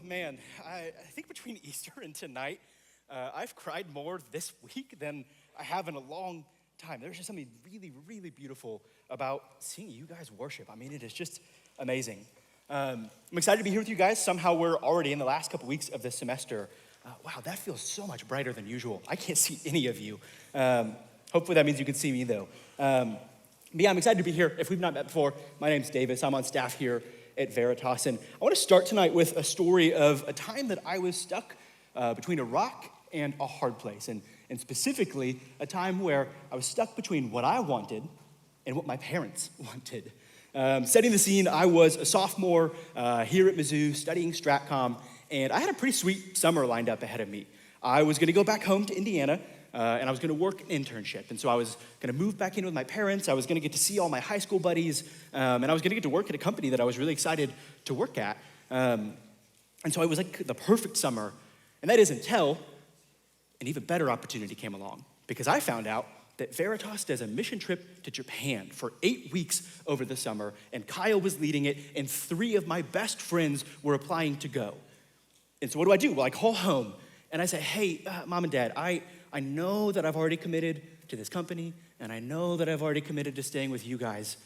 Man, I think between Easter and tonight, I've cried more this week than I have in a long time. There's just something really, really beautiful about seeing you guys worship. I mean, it is just amazing. I'm excited to be here with you guys. Somehow we're already in the last couple weeks of this semester. Wow, that feels so much brighter than usual. I can't see any of you. Hopefully that means you can see me though. But yeah, I'm excited to be here. If we've not met before, my name's Davis. I'm on staff here at Veritas. And I want to start tonight with a story of a time that I was stuck between a rock and a hard place. And specifically, a time where I was stuck between what I wanted and what my parents wanted. Setting the scene, I was a sophomore here at Mizzou studying StratComm, and I had a pretty sweet summer lined up ahead of me. I was going to go back home to Indiana, and I was going to work an internship. And so I was going to move back in with my parents. I was going to get to see all my high school buddies, and I was going to get to work at a company that I was really excited to work at. And so it was like the perfect summer. And that is until an even better opportunity came along, because I found out that Veritas does a mission trip to Japan for 8 weeks over the summer, and Kyle was leading it, and 3 of my best friends were applying to go. And so what do? Well, I call home, and I say, hey, Mom and Dad, I know that I've already committed to this company, and I know that I've already committed to staying with you guys,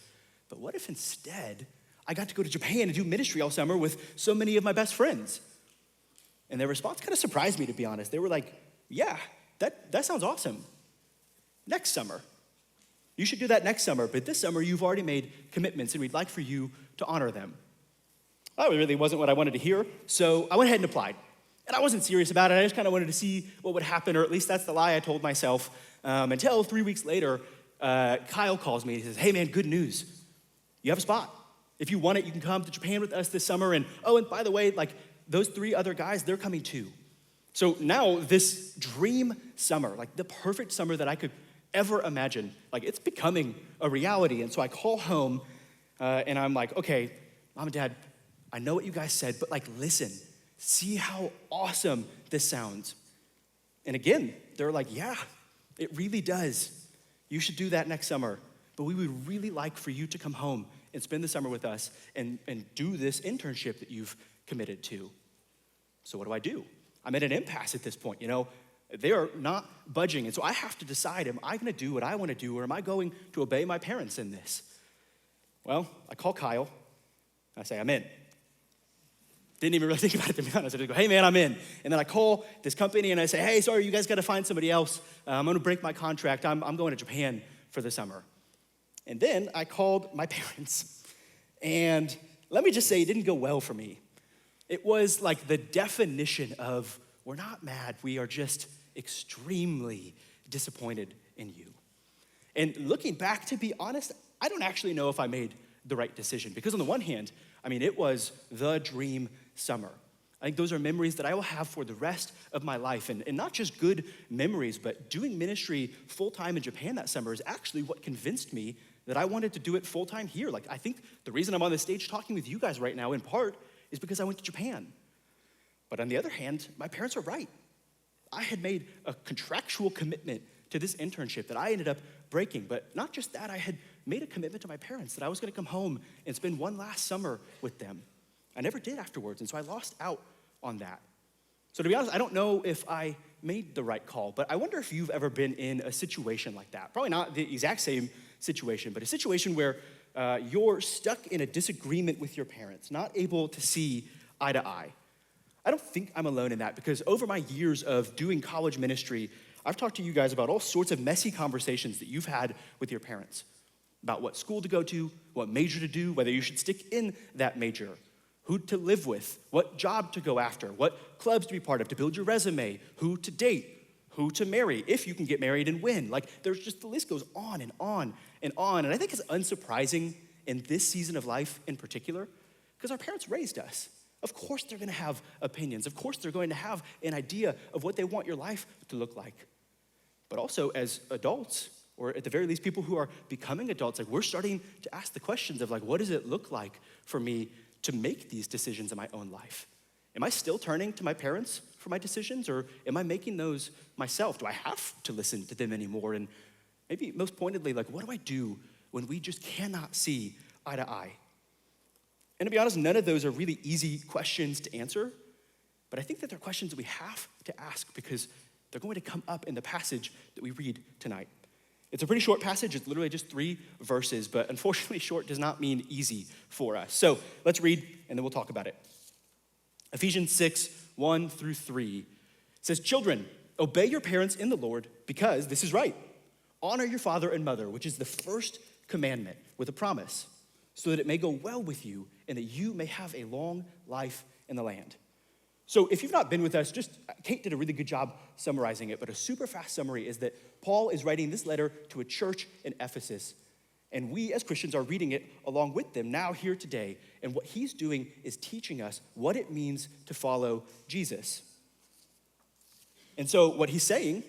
but what if instead I got to go to Japan and do ministry all summer with so many of my best friends? And their response kind of surprised me, to be honest. They were like, yeah, that sounds awesome. Next summer. You should do that next summer, but this summer you've already made commitments, and we'd like for you to honor them. That really wasn't what I wanted to hear, so I went ahead and applied. And I wasn't serious about it. I just kind of wanted to see what would happen, or at least that's the lie I told myself, until 3 weeks later, Kyle calls me and he says, hey man, good news. You have a spot. If you want it, you can come to Japan with us this summer. And by the way, like those 3 other guys, they're coming too. So now this dream summer, like the perfect summer that I could ever imagine, like it's becoming a reality. And so I call home and I'm like, okay, Mom and Dad, I know what you guys said, but like listen, see how awesome this sounds. And again, they're like, yeah, it really does. You should do that next summer. But we would really like for you to come home and spend the summer with us and do this internship that you've committed to. So what do? I'm at an impasse at this point, They are not budging. And so I have to decide, am I going to do what I want to do, or am I going to obey my parents in this? Well, I call Kyle. I say, I'm in. Didn't even really think about it, to be honest. I just go, hey man, I'm in. And then I call this company and I say, hey, sorry, you guys got to find somebody else. I'm going to break my contract. I'm going to Japan for the summer. And then I called my parents. And let me just say, it didn't go well for me. It was like the definition of, we're not mad, we are just extremely disappointed in you. And looking back, to be honest, I don't actually know if I made the right decision. Because on the one hand, it was the dream summer. I think those are memories that I will have for the rest of my life. And not just good memories, but doing ministry full-time in Japan that summer is actually what convinced me that I wanted to do it full-time here. Like, I think the reason I'm on the stage talking with you guys right now, in part, is because I went to Japan. But on the other hand, my parents are right. I had made a contractual commitment to this internship that I ended up breaking. But not just that, I had made a commitment to my parents that I was going to come home and spend one last summer with them. I never did afterwards, and so I lost out on that. So to be honest, I don't know if I made the right call, but I wonder if you've ever been in a situation like that. Probably not the exact same situation, but a situation where you're stuck in a disagreement with your parents, not able to see eye to eye. I don't think I'm alone in that, because over my years of doing college ministry, I've talked to you guys about all sorts of messy conversations that you've had with your parents about what school to go to, what major to do, whether you should stick in that major, who to live with, what job to go after, what clubs to be part of to build your resume, who to date, who to marry, if you can get married and when. Like, there's just, the list goes on and on and on. And I think it's unsurprising in this season of life in particular, because our parents raised us. Of course they're gonna have opinions. Of course they're going to have an idea of what they want your life to look like. But also as adults, or at the very least people who are becoming adults, like we're starting to ask the questions of like, what does it look like for me to make these decisions in my own life? Am I still turning to my parents for my decisions, or am I making those myself? Do I have to listen to them anymore? And maybe most pointedly, like, what do I do when we just cannot see eye to eye? And to be honest, none of those are really easy questions to answer, But I think that they're questions that we have to ask because they're going to come up in the passage that we read tonight. It's a pretty short passage. It's literally just 3 verses, but unfortunately short does not mean easy for us. So let's read and then we'll talk about it. Ephesians 6, 1 through 3 says, "Children, obey your parents in the Lord because this is right. Honor your father and mother, which is the first commandment with a promise, so that it may go well with you and that you may have a long life in the land." So if you've not been with us, Kate did a really good job summarizing it, but a super fast summary is that Paul is writing this letter to a church in Ephesus, and we as Christians are reading it along with them now here today, and what he's doing is teaching us what it means to follow Jesus. And so what he's saying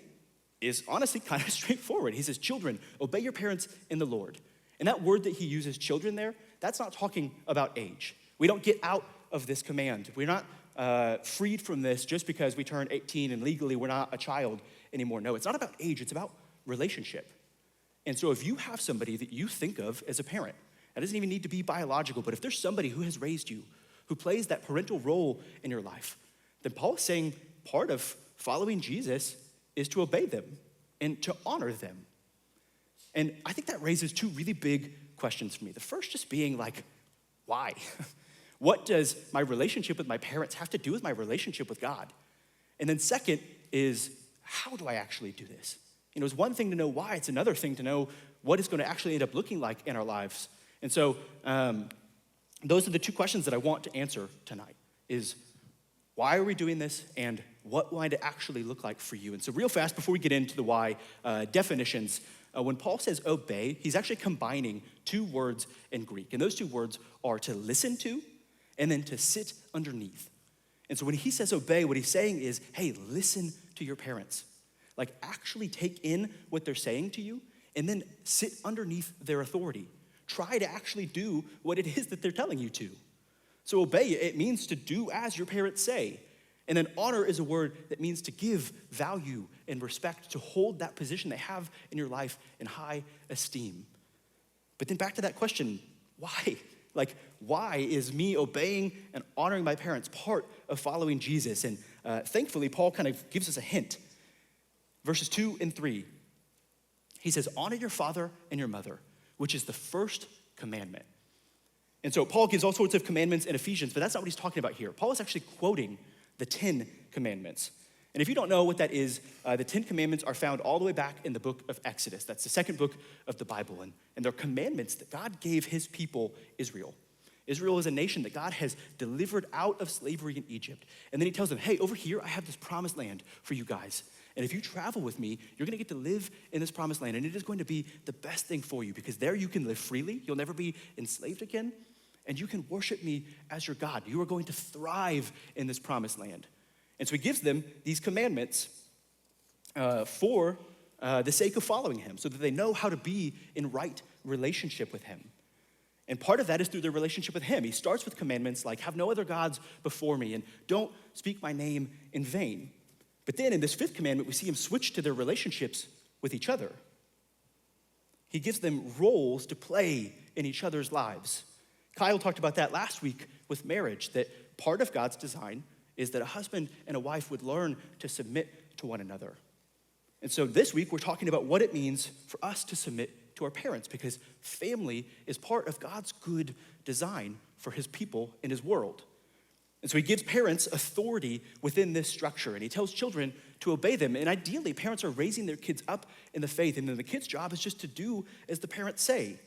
is honestly kind of straightforward. He says, "Children, obey your parents in the Lord." And that word that he uses, children there, that's not talking about age. We don't get out of this command. We're not freed from this just because we turn 18 and legally we're not a child anymore. No, it's not about age, it's about relationship. And so if you have somebody that you think of as a parent, that doesn't even need to be biological, but if there's somebody who has raised you, who plays that parental role in your life, then Paul is saying part of following Jesus is to obey them and to honor them. And I think that raises 2 really big questions for me. The first just being like, why? What does my relationship with my parents have to do with my relationship with God? And then second is, how do I actually do this? You know, it's one thing to know why, it's another thing to know what it's going to actually end up looking like in our lives. And so those are the 2 questions that I want to answer tonight is, why are we doing this and what might it actually look like for you? And so real fast, before we get into the why definitions, when Paul says obey, he's actually combining 2 words in Greek. And those 2 words are to listen to and then to sit underneath. And so when he says obey, what he's saying is, hey, listen to your parents. Like actually take in what they're saying to you and then sit underneath their authority. Try to actually do what it is that they're telling you to. So obey, it means to do as your parents say. And then honor is a word that means to give value and respect, to hold that position they have in your life in high esteem. But then back to that question, why? Like, why is me obeying and honoring my parents part of following Jesus? And thankfully, Paul kind of gives us a hint. Verses 2 and 3, he says, honor your father and your mother, which is the first commandment. And so Paul gives all sorts of commandments in Ephesians, but that's not what he's talking about here. Paul is actually quoting the 10 commandments. And if you don't know what that is, the 10 commandments are found all the way back in the book of Exodus. That's the second book of the Bible. And they're commandments that God gave his people, Israel. Israel is a nation that God has delivered out of slavery in Egypt. And then he tells them, hey, over here, I have this promised land for you guys. And if you travel with me, you're gonna get to live in this promised land. And it is going to be the best thing for you because there you can live freely. You'll never be enslaved again. And you can worship me as your God. You are going to thrive in this promised land. And so he gives them these commandments for the sake of following him so that they know how to be in right relationship with him. And part of that is through their relationship with him. He starts with commandments like, have no other gods before me and don't speak my name in vain. But then in this 5th commandment, we see him switch to their relationships with each other. He gives them roles to play in each other's lives. Kyle talked about that last week with marriage, that part of God's design is that a husband and a wife would learn to submit to one another. And so this week, we're talking about what it means for us to submit to our parents, because family is part of God's good design for his people in his world. And so he gives parents authority within this structure, and he tells children to obey them. And ideally, parents are raising their kids up in the faith, and then the kid's job is just to do as the parents say.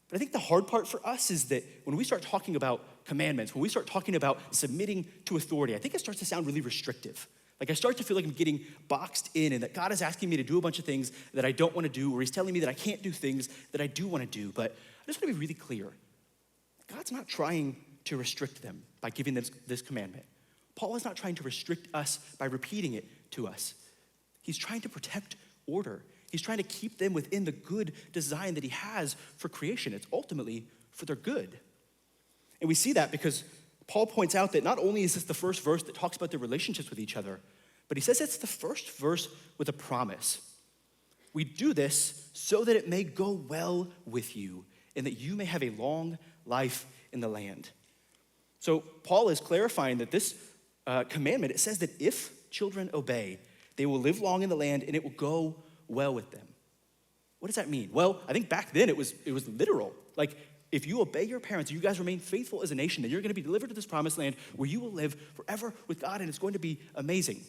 But I think the hard part for us is that when we start talking about commandments, when we start talking about submitting to authority, I think it starts to sound really restrictive. Like I start to feel like I'm getting boxed in and that God is asking me to do a bunch of things that I don't want to do, or he's telling me that I can't do things that I do want to do. But I just want to be really clear. God's not trying to restrict them by giving them this commandment. Paul is not trying to restrict us by repeating it to us. He's trying to protect order. He's trying to keep them within the good design that he has for creation. It's ultimately for their good. And we see that because Paul points out that not only is this the first verse that talks about their relationships with each other, but he says it's the first verse with a promise. We do this so that it may go well with you and that you may have a long life in the land. So Paul is clarifying that this commandment, it says that if children obey, they will live long in the land and it will go well with them. What does that mean? Well, I think back then it was literal. Like, if you obey your parents, you guys remain faithful as a nation, then you're going to be delivered to this promised land where you will live forever with God, and it's going to be amazing.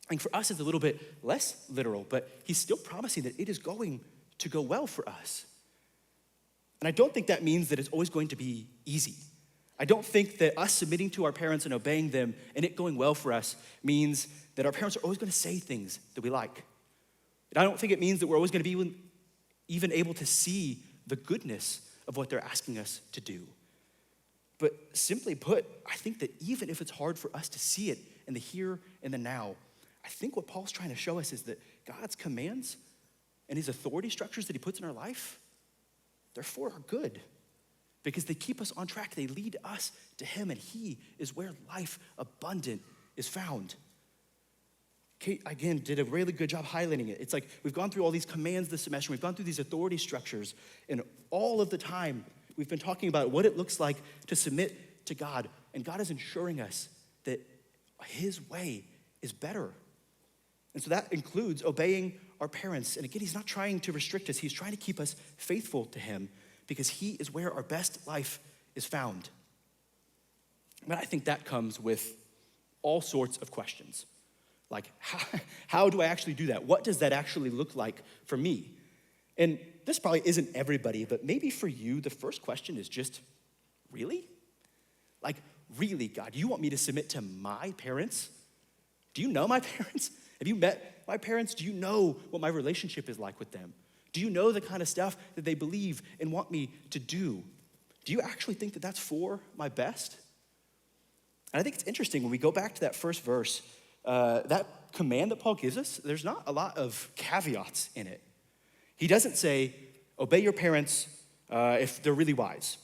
I think for us it's a little bit less literal, but he's still promising that it is going to go well for us. And I don't think that means that it's always going to be easy. I don't think that us submitting to our parents and obeying them and it going well for us means that our parents are always going to say things that we like. And I don't think it means that we're always going to be even able to see the goodness of what they're asking us to do. But simply put, I think that even if it's hard for us to see it in the here and the now, I think what Paul's trying to show us is that God's commands and his authority structures that he puts in our life, they're for our good because they keep us on track. They lead us to him, and he is where life abundant is found. Kate, again, did a really good job highlighting it. It's like we've gone through all these commands this semester. We've gone through these authority structures, and all of the time we've been talking about what it looks like to submit to God, and God is ensuring us that his way is better. And so that includes obeying our parents. And again, he's not trying to restrict us. He's trying to keep us faithful to him because he is where our best life is found. But I think that comes with all sorts of questions. Like, how do I actually do that? What does that actually look like for me? And this probably isn't everybody, but maybe for you, the first question is just, really? Like, really, God, you want me to submit to my parents? Do you know my parents? Have you met my parents? Do you know what my relationship is like with them? Do you know the kind of stuff that they believe and want me to do? Do you actually think that that's for my best? And I think it's interesting when we go back to that first verse, that command that Paul gives us, there's not a lot of caveats in it. He doesn't say, obey your parents if they're really wise,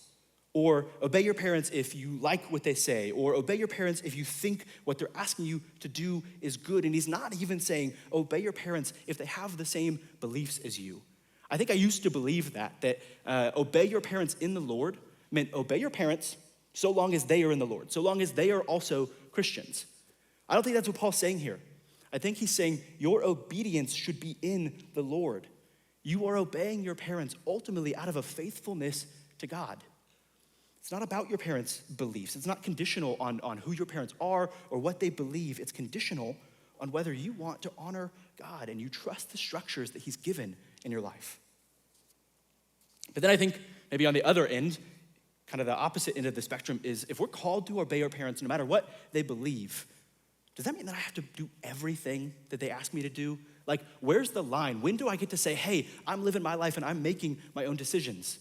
or obey your parents if you like what they say, or obey your parents if you think what they're asking you to do is good. And he's not even saying, obey your parents if they have the same beliefs as you. I think I used to believe that obey your parents in the Lord meant obey your parents so long as they are in the Lord, so long as they are also Christians. I don't think that's what Paul's saying here. I think he's saying your obedience should be in the Lord. You are obeying your parents ultimately out of a faithfulness to God. It's not about your parents' beliefs. It's not conditional on who your parents are or what they believe. It's conditional on whether you want to honor God and you trust the structures that he's given in your life. But then I think maybe on the other end, kind of the opposite end of the spectrum is if we're called to obey our parents no matter what they believe, does that mean that I have to do everything that they ask me to do? Like, where's the line? When do I get to say, hey, I'm living my life and I'm making my own decisions?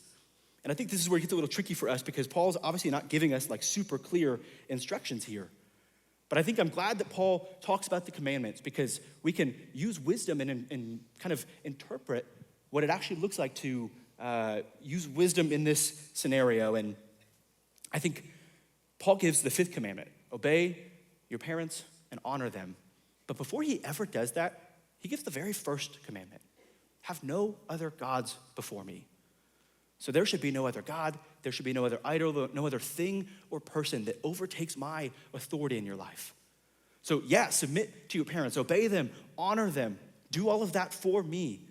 And I think this is where it gets a little tricky for us because Paul's obviously not giving us like super clear instructions here. But I think I'm glad that Paul talks about the commandments because we can use wisdom and kind of interpret what it actually looks like to use wisdom in this scenario. And I think Paul gives the fifth commandment, obey your parents and honor them. But before he ever does that, he gives the very first commandment, have no other gods before me. So there should be no other God, there should be no other idol, no other thing or person that overtakes my authority in your life. So yeah, submit to your parents, obey them, honor them, do all of that for me.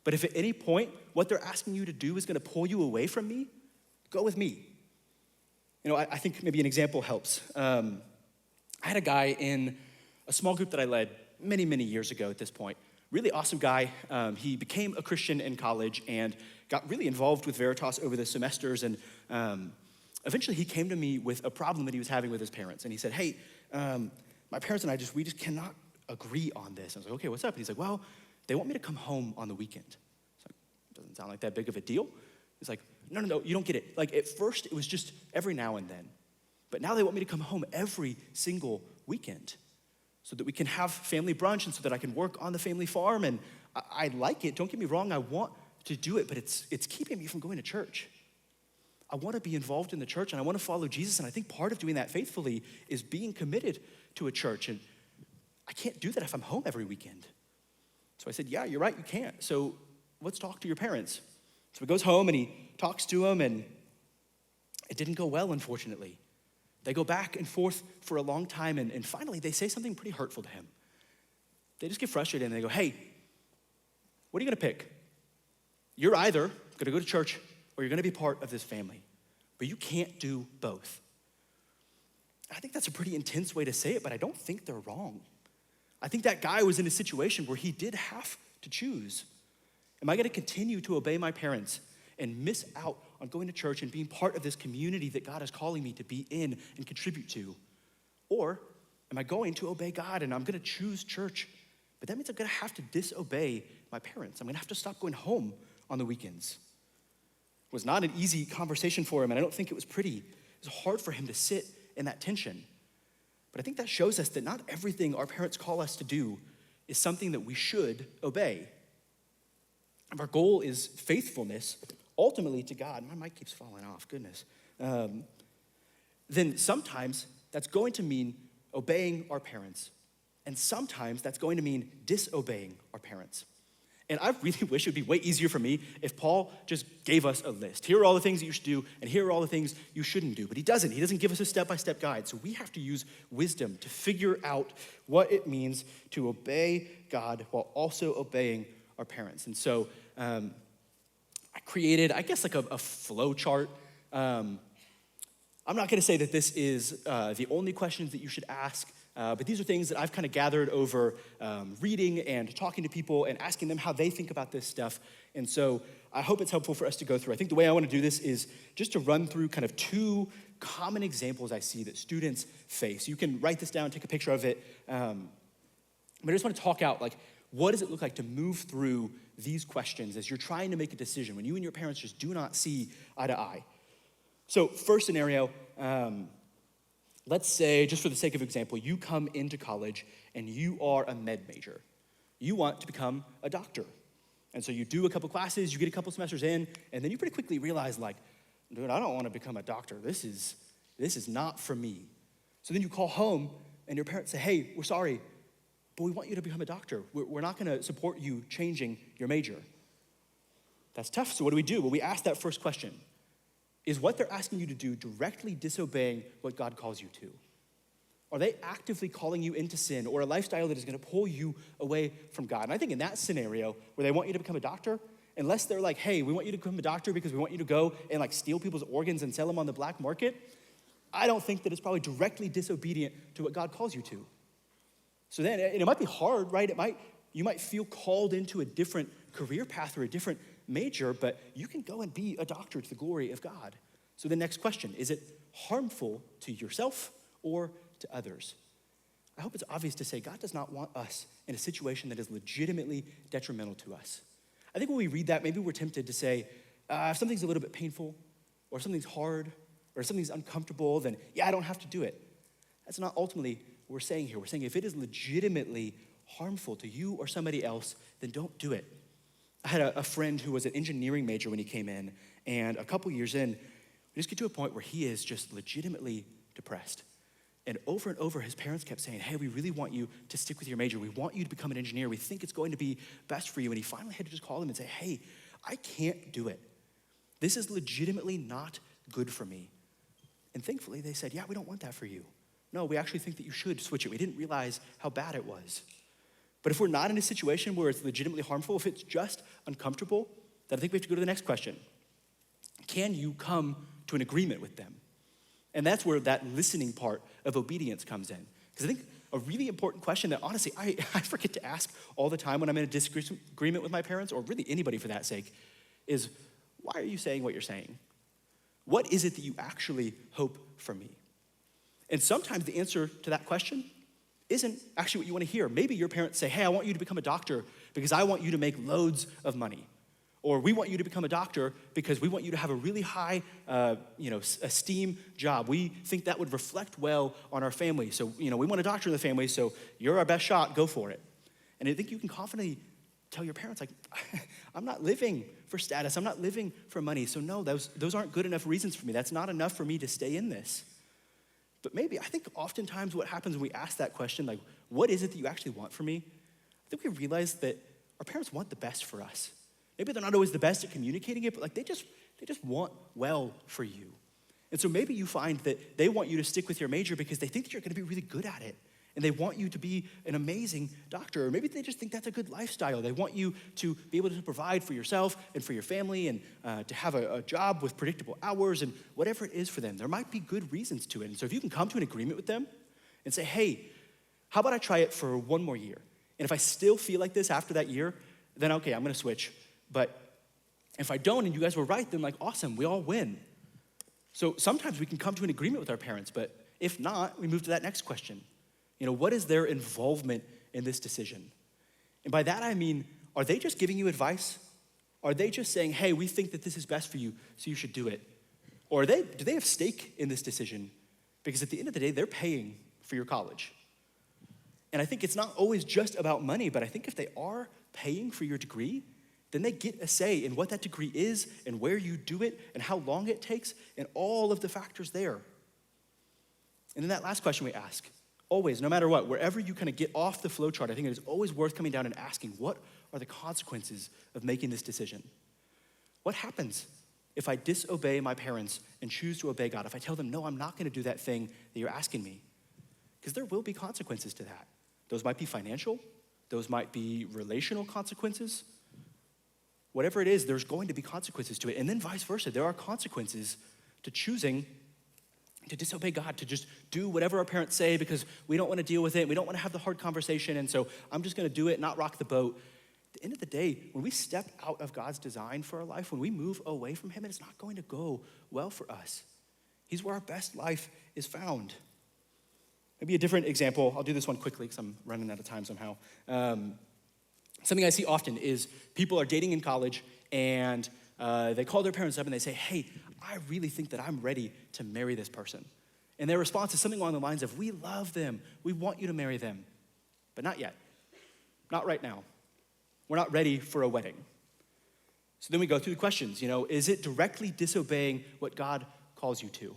But if at any point what they're asking you to do is gonna pull you away from me, go with me. You know, I think maybe an example helps. I had a guy in a small group that I led many, many years ago at this point. Really awesome guy. He became a Christian in college and got really involved with Veritas over the semesters. And eventually he came to me with a problem that he was having with his parents. And he said, hey, my parents and we just cannot agree on this. I was like, okay, what's up? And he's like, well, they want me to come home on the weekend. It's like, doesn't sound like that big of a deal. He's like, no, you don't get it. Like at first it was just every now and then. But now they want me to come home every single weekend so that we can have family brunch and so that I can work on the family farm. And I like it. Don't get me wrong. I want to do it, but it's keeping me from going to church. I want to be involved in the church and I want to follow Jesus. And I think part of doing that faithfully is being committed to a church. And I can't do that if I'm home every weekend. So I said, yeah, you're right, you can't. So let's talk to your parents. So he goes home and he talks to them and it didn't go well, unfortunately. They go back and forth for a long time, and finally they say something pretty hurtful to him. They just get frustrated and they go, hey, what are you gonna pick? You're either gonna go to church or you're gonna be part of this family, but you can't do both. I think that's a pretty intense way to say it, but I don't think they're wrong. I think that guy was in a situation where he did have to choose. Am I gonna continue to obey my parents and miss out on going to church and being part of this community that God is calling me to be in and contribute to? Or am I going to obey God and I'm gonna choose church, but that means I'm gonna have to disobey my parents. I'm gonna have to stop going home on the weekends. It was not an easy conversation for him, and I don't think it was pretty. It was hard for him to sit in that tension. But I think that shows us that not everything our parents call us to do is something that we should obey. If our goal is faithfulness, ultimately to God, my mic keeps falling off, goodness, then sometimes that's going to mean obeying our parents. And sometimes that's going to mean disobeying our parents. And I really wish it would be way easier for me if Paul just gave us a list. Here are all the things that you should do, and here are all the things you shouldn't do. But he doesn't. He doesn't give us a step-by-step guide. So we have to use wisdom to figure out what it means to obey God while also obeying our parents. And so I created, I guess, like a flow chart. I'm not gonna say that this is the only questions that you should ask, but these are things that I've kind of gathered over reading and talking to people and asking them how they think about this stuff. And so I hope it's helpful for us to go through. I think the way I wanna do this is just to run through kind of two common examples I see that students face. You can write this down, take a picture of it, but I just wanna talk out, like, what does it look like to move through these questions as you're trying to make a decision when you and your parents just do not see eye to eye? So first scenario, let's say, just for the sake of example, you come into college and you are a med major. You want to become a doctor. And so you do a couple classes, you get a couple semesters in, and then you pretty quickly realize, like, dude, I don't want to become a doctor. This is not for me. So then you call home and your parents say, hey, we're sorry, but we want you to become a doctor. We're not gonna support you changing your major. That's tough, so what do? Well, we ask that first question. Is what they're asking you to do directly disobeying what God calls you to? Are they actively calling you into sin or a lifestyle that is gonna pull you away from God? And I think in that scenario, where they want you to become a doctor, unless they're like, hey, we want you to become a doctor because we want you to go and like steal people's organs and sell them on the black market, I don't think that it's probably directly disobedient to what God calls you to. So then, and it might be hard, right? You might feel called into a different career path or a different major, but you can go and be a doctor to the glory of God. So the next question, is it harmful to yourself or to others? I hope it's obvious to say God does not want us in a situation that is legitimately detrimental to us. I think when we read that, maybe we're tempted to say, if something's a little bit painful, or if something's hard, or if something's uncomfortable, then yeah, I don't have to do it. That's not ultimately what we're saying here. We're saying if it is legitimately harmful to you or somebody else, then don't do it. I had a friend who was an engineering major when he came in, and a couple years in, we just get to a point where he is just legitimately depressed. And over, his parents kept saying, hey, we really want you to stick with your major. We want you to become an engineer. We think it's going to be best for you. And he finally had to just call them and say, hey, I can't do it. This is legitimately not good for me. And thankfully, they said, yeah, we don't want that for you. No, we actually think that you should switch it. We didn't realize how bad it was. But if we're not in a situation where it's legitimately harmful, if it's just uncomfortable, then I think we have to go to the next question. Can you come to an agreement with them? And that's where that listening part of obedience comes in. Because I think a really important question that honestly I forget to ask all the time when I'm in a disagreement with my parents, or really anybody for that sake, is why are you saying what you're saying? What is it that you actually hope for me? And sometimes the answer to that question isn't actually what you want to hear. Maybe your parents say, hey, I want you to become a doctor because I want you to make loads of money. Or we want you to become a doctor because we want you to have a really high esteem job. We think that would reflect well on our family. So, we want a doctor in the family, so you're our best shot, go for it. And I think you can confidently tell your parents, like, I'm not living for status, I'm not living for money, so no, those aren't good enough reasons for me. That's not enough for me to stay in this. But maybe, I think oftentimes what happens when we ask that question, like, what is it that you actually want from me? I think we realize that our parents want the best for us. Maybe they're not always the best at communicating it, but like they just want well for you. And so maybe you find that they want you to stick with your major because they think that you're going to be really good at it. And they want you to be an amazing doctor. Or maybe they just think that's a good lifestyle. They want you to be able to provide for yourself and for your family and to have a job with predictable hours and whatever it is for them. There might be good reasons to it. And so if you can come to an agreement with them and say, hey, how about I try it for one more year? And if I still feel like this after that year, then okay, I'm going to switch. But if I don't and you guys were right, then like, awesome, we all win. So sometimes we can come to an agreement with our parents, but if not, we move to that next question. What is their involvement in this decision? And by that I mean, are they just giving you advice? Are they just saying, hey, we think that this is best for you, so you should do it? Or do they have stake in this decision? Because at the end of the day, they're paying for your college. And I think it's not always just about money, but I think if they are paying for your degree, then they get a say in what that degree is and where you do it and how long it takes and all of the factors there. And then that last question we ask, always, no matter what, wherever you kind of get off the flow chart, I think it is always worth coming down and asking, what are the consequences of making this decision? What happens if I disobey my parents and choose to obey God? If I tell them, no, I'm not going to do that thing that you're asking me? Because there will be consequences to that. Those might be financial. Those might be relational consequences. Whatever it is, there's going to be consequences to it. And then vice versa, there are consequences to choosing to disobey God, to just do whatever our parents say because we don't want to deal with it. We don't want to have the hard conversation. And so I'm just going to do it, not rock the boat. At the end of the day, when we step out of God's design for our life, when we move away from him, it's not going to go well for us. He's where our best life is found. Maybe a different example. I'll do this one quickly because I'm running out of time somehow. Something I see often is people are dating in college and they call their parents up and they say, hey, I really think that I'm ready to marry this person. And their response is something along the lines of, we love them. We want you to marry them. But not yet. Not right now. We're not ready for a wedding. So then we go through the questions. Is it directly disobeying what God calls you to?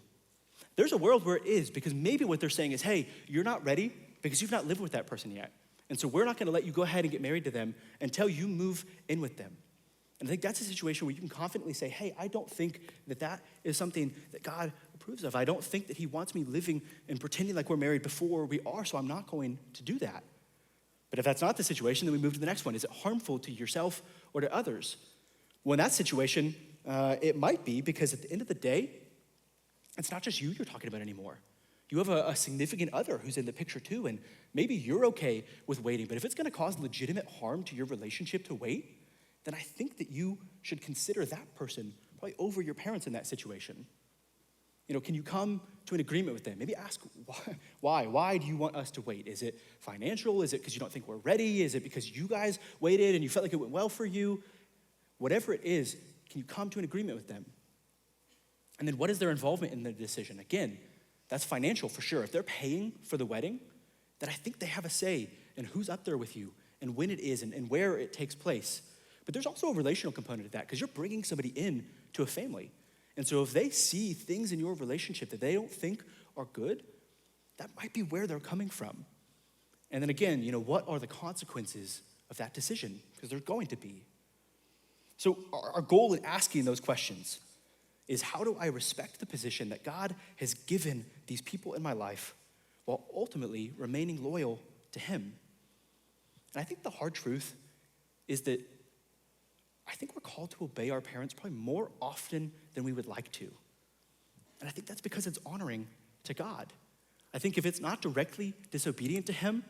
There's a world where it is, because maybe what they're saying is, hey, you're not ready because you've not lived with that person yet. And so we're not going to let you go ahead and get married to them until you move in with them. And I think that's a situation where you can confidently say, hey, I don't think that that is something that God approves of. I don't think that he wants me living and pretending like we're married before we are, so I'm not going to do that. But if that's not the situation, then we move to the next one. Is it harmful to yourself or to others? Well, in that situation, it might be, because at the end of the day, it's not just you you're talking about anymore. You have a significant other who's in the picture too, and maybe you're okay with waiting, but if it's gonna cause legitimate harm to your relationship to wait, then I think that you should consider that person probably over your parents in that situation. Can you come to an agreement with them? Maybe ask why. Why do you want us to wait? Is it financial? Is it because you don't think we're ready? Is it because you guys waited and you felt like it went well for you? Whatever it is, can you come to an agreement with them? And then what is their involvement in the decision? Again, that's financial for sure. If they're paying for the wedding, then I think they have a say in who's up there with you and when it is and where it takes place. But there's also a relational component to that, because you're bringing somebody in to a family. And so if they see things in your relationship that they don't think are good, that might be where they're coming from. And then again, what are the consequences of that decision? Because there's going to be. So our goal in asking those questions is, how do I respect the position that God has given these people in my life while ultimately remaining loyal to him? And I think the hard truth is that I think we're called to obey our parents probably more often than we would like to. And I think that's because it's honoring to God. I think if it's not directly disobedient to him,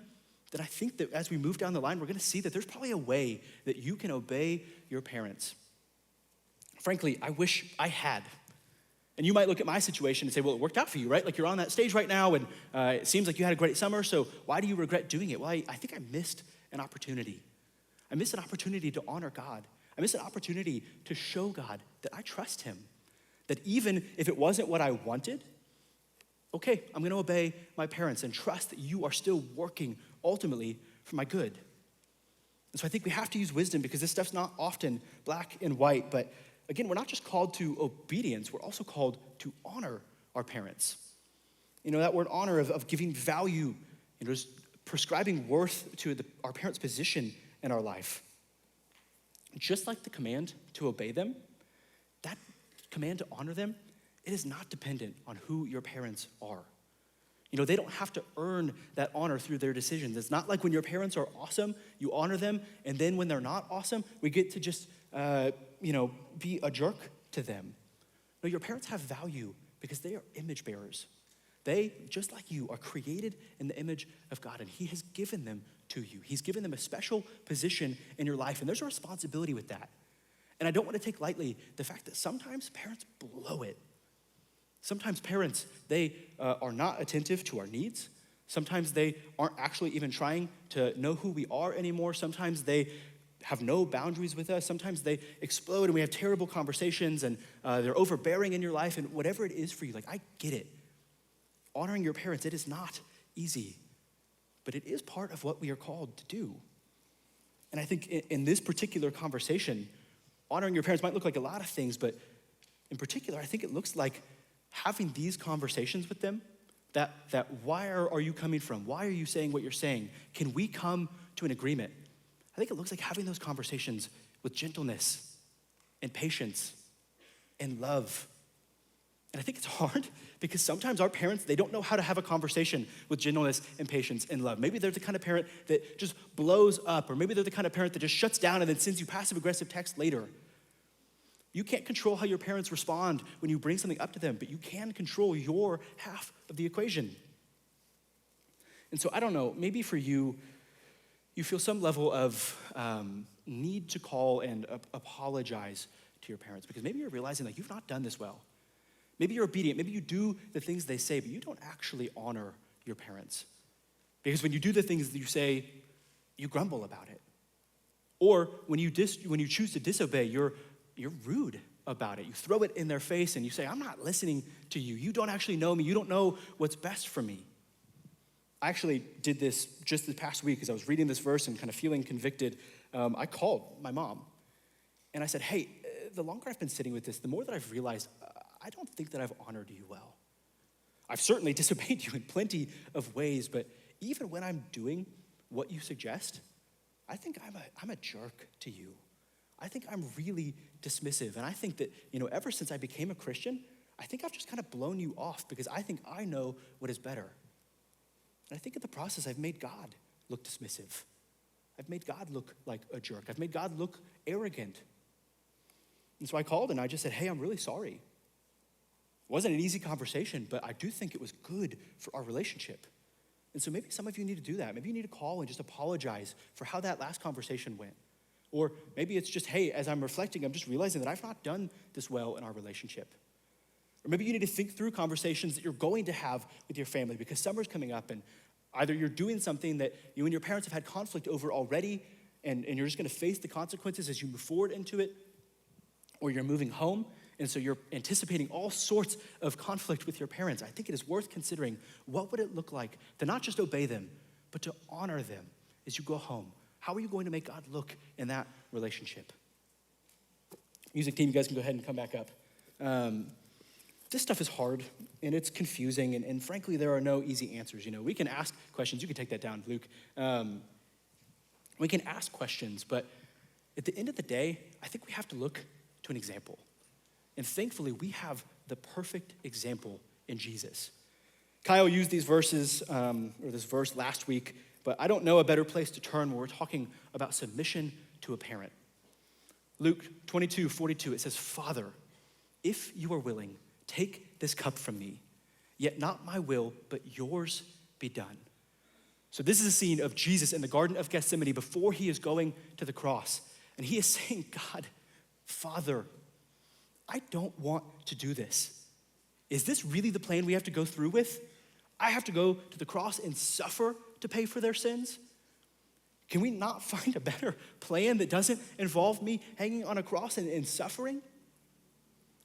then I think that as we move down the line, we're gonna see that there's probably a way that you can obey your parents. Frankly, I wish I had. And you might look at my situation and say, well, it worked out for you, right? Like, you're on that stage right now, and it seems like you had a great summer, so why do you regret doing it? Well, I think I missed an opportunity. I missed an opportunity to honor God. I missed an opportunity to show God that I trust him. That even if it wasn't what I wanted, okay, I'm gonna obey my parents and trust that you are still working ultimately for my good. And so I think we have to use wisdom, because this stuff's not often black and white, but again, we're not just called to obedience, we're also called to honor our parents. That word honor of giving value, just prescribing worth to our parents' position in our life. Just like the command to obey them, that command to honor them, it is not dependent on who your parents are. You know, they don't have to earn that honor through their decisions. It's not like when your parents are awesome, you honor them, and then when they're not awesome, we get to just, be a jerk to them. No, your parents have value because they are image bearers. They, just like you, are created in the image of God, and he has given them to you. He's given them a special position in your life, and there's a responsibility with that. And I don't want to take lightly the fact that sometimes parents blow it. Sometimes parents, they are not attentive to our needs. Sometimes they aren't actually even trying to know who we are anymore. Sometimes they have no boundaries with us. Sometimes they explode and we have terrible conversations and they're overbearing in your life, and whatever it is for you, like, I get it. Honoring your parents, it is not easy, but it is part of what we are called to do. And I think in this particular conversation, honoring your parents might look like a lot of things, but in particular, I think it looks like having these conversations with them, that why are you coming from? Why are you saying what you're saying? Can we come to an agreement? I think it looks like having those conversations with gentleness and patience and love. And I think it's hard because sometimes our parents, they don't know how to have a conversation with gentleness and patience and love. Maybe they're the kind of parent that just blows up, or maybe they're the kind of parent that just shuts down and then sends you passive-aggressive text later. You can't control how your parents respond when you bring something up to them, but you can control your half of the equation. And so I don't know, maybe for you, you feel some level of need to call and apologize to your parents because maybe you're realizing like you've not done this well. Maybe you're obedient, maybe you do the things they say, but you don't actually honor your parents. Because when you do the things that you say, you grumble about it. Or when you choose to disobey, you're rude about it. You throw it in their face and you say, I'm not listening to you. You don't actually know me. You don't know what's best for me. I actually did this just this past week as I was reading this verse and kind of feeling convicted. I called my mom and I said, hey, the longer I've been sitting with this, the more that I've realized I don't think that I've honored you well. I've certainly disobeyed you in plenty of ways, but even when I'm doing what you suggest, I think I'm a jerk to you. I think I'm really dismissive. And I think that, ever since I became a Christian, I think I've just kind of blown you off because I think I know what is better. And I think in the process, I've made God look dismissive. I've made God look like a jerk. I've made God look arrogant. And so I called and I just said, hey, I'm really sorry. It wasn't an easy conversation, but I do think it was good for our relationship. And so maybe some of you need to do that. Maybe you need to call and just apologize for how that last conversation went. Or maybe it's just, hey, as I'm reflecting, I'm just realizing that I've not done this well in our relationship. Or maybe you need to think through conversations that you're going to have with your family because summer's coming up and either you're doing something that you and your parents have had conflict over already and you're just gonna face the consequences as you move forward into it, or you're moving home and so you're anticipating all sorts of conflict with your parents. I think it is worth considering what would it look like to not just obey them, but to honor them as you go home. How are you going to make God look in that relationship? Music team, you guys can go ahead and come back up. This stuff is hard and it's confusing and frankly, there are no easy answers. We can ask questions. You can take that down, Luke. We can ask questions, but at the end of the day, I think we have to look to an example. And thankfully, we have the perfect example in Jesus. Kyle used these verses, or this verse last week, but I don't know a better place to turn when we're talking about submission to a parent. Luke 22:42, it says, Father, if you are willing, take this cup from me, yet not my will, but yours be done. So this is a scene of Jesus in the Garden of Gethsemane before he is going to the cross. And he is saying, God, Father, I don't want to do this. Is this really the plan we have to go through with? I have to go to the cross and suffer to pay for their sins? Can we not find a better plan that doesn't involve me hanging on a cross and suffering?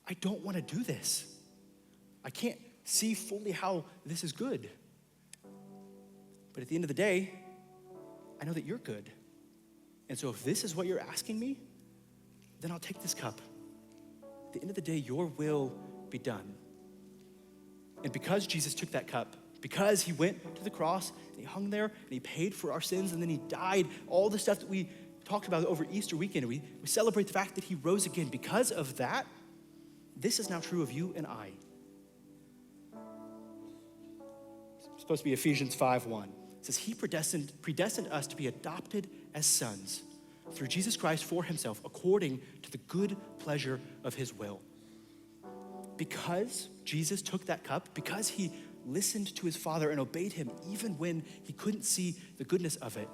I don't want to do this. I can't see fully how this is good. But at the end of the day, I know that you're good. And so if this is what you're asking me, then I'll take this cup. At the end of the day, your will be done. And because Jesus took that cup, because he went to the cross and he hung there and he paid for our sins and then he died, all the stuff that we talked about over Easter weekend, we celebrate the fact that he rose again. Because of that, this is now true of you and I. supposed to be Ephesians 5:1. It says, he predestined us to be adopted as sons through Jesus Christ for himself, according to the good pleasure of his will. Because Jesus took that cup, because he listened to his Father and obeyed him even when he couldn't see the goodness of it,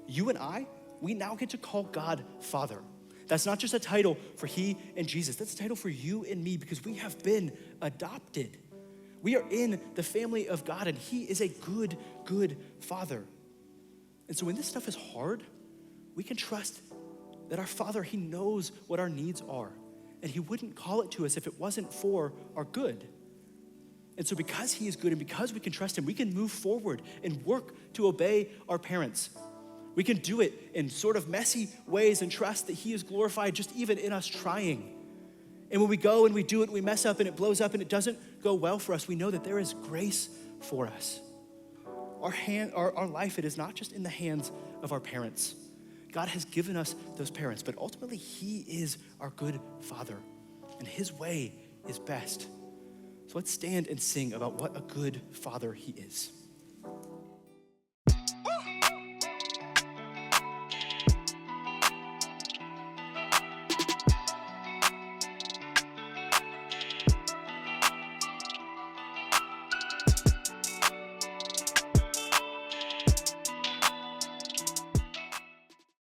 you and I, we now get to call God Father. That's not just a title for he and Jesus. That's a title for you and me because we have been adopted. We are in the family of God, and he is a good, good Father. And so when this stuff is hard, we can trust that our Father, he knows what our needs are, and he wouldn't call it to us if it wasn't for our good. And so because he is good and because we can trust him, we can move forward and work to obey our parents. We can do it in sort of messy ways and trust that he is glorified just even in us trying. And when we go and we do it, we mess up and it blows up and it doesn't go well for us, we know that there is grace for us. Our life, it is not just in the hands of our parents. God has given us those parents, but ultimately he is our good Father, and his way is best. So let's stand and sing about what a good Father he is.